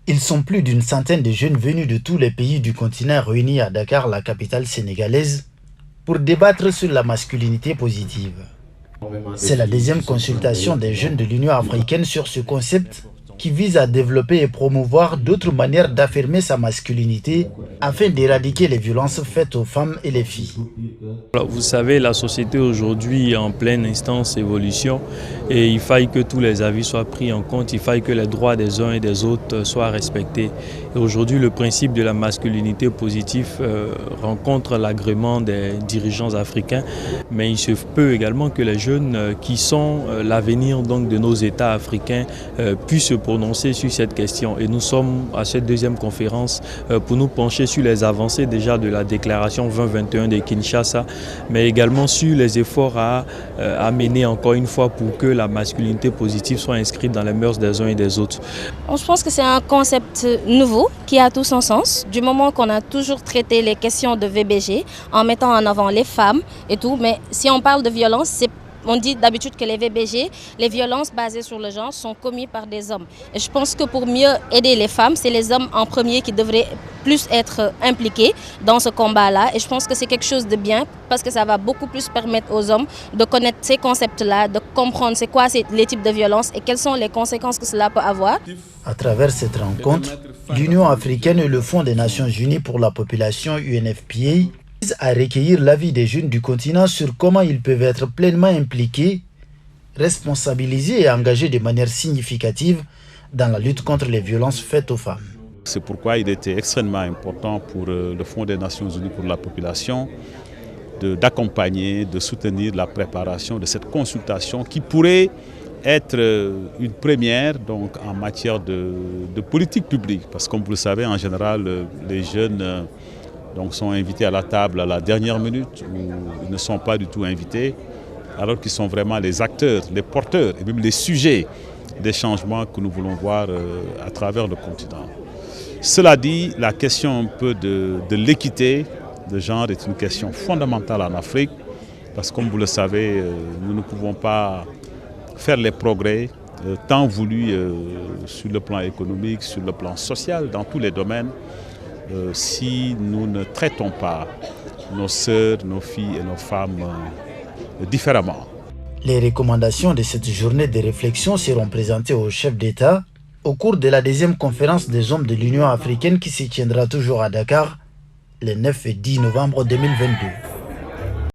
Ils sont plus d'une centaine de jeunes venus de tous les pays du continent réunis à Dakar, la capitale sénégalaise, pour débattre sur la masculinité positive. C'est la deuxième consultation des jeunes de l'Union africaine sur ce concept qui vise à développer et promouvoir d'autres manières d'affirmer sa masculinité afin d'éradiquer les violences faites aux femmes et les filles. Alors, vous savez, la société aujourd'hui est en pleine instance évolution et il faille que tous les avis soient pris en compte, il faille que les droits des uns et des autres soient respectés. Et aujourd'hui, le principe de la masculinité positive rencontre l'agrément des dirigeants africains, mais il se peut également que les jeunes qui sont l'avenir donc de nos États africains puissent se prononcer sur cette question. Et nous sommes à cette deuxième conférence pour nous pencher sur les avancées déjà de la déclaration 2021 de Kinshasa, mais également sur les efforts à mener encore une fois pour que la masculinité positive soit inscrite dans les mœurs des uns et des autres. Je pense que c'est un concept nouveau qui a tout son sens, du moment qu'on a toujours traité les questions de VBG en mettant en avant les femmes et tout, mais si on parle de violence, on dit d'habitude que les VBG, les violences basées sur le genre, sont commises par des hommes. Et je pense que pour mieux aider les femmes, c'est les hommes en premier qui devraient plus être impliqués dans ce combat-là. Et je pense que c'est quelque chose de bien parce que ça va beaucoup plus permettre aux hommes de connaître ces concepts-là, de comprendre c'est quoi les types de violences et quelles sont les conséquences que cela peut avoir. À travers cette rencontre, l'Union africaine et le Fonds des Nations Unies pour la population UNFPA à recueillir l'avis des jeunes du continent sur comment ils peuvent être pleinement impliqués, responsabilisés et engagés de manière significative dans la lutte contre les violences faites aux femmes. C'est pourquoi il était extrêmement important pour le Fonds des Nations Unies pour la population d'accompagner, de soutenir la préparation de cette consultation qui pourrait être une première donc, en matière de politique publique. Parce que comme vous le savez, en général, les jeunes donc sont invités à la table à la dernière minute où ils ne sont pas du tout invités, alors qu'ils sont vraiment les acteurs, les porteurs et même les sujets des changements que nous voulons voir à travers le continent. Cela dit, la question un peu de l'équité de genre est une question fondamentale en Afrique, parce que comme vous le savez, nous ne pouvons pas faire les progrès tant voulus sur le plan économique, sur le plan social, dans tous les domaines, si nous ne traitons pas nos sœurs, nos filles et nos femmes différemment. Les recommandations de cette journée de réflexion seront présentées aux chefs d'État au cours de la deuxième conférence des hommes de l'Union africaine qui se tiendra toujours à Dakar les 9 et 10 novembre 2022.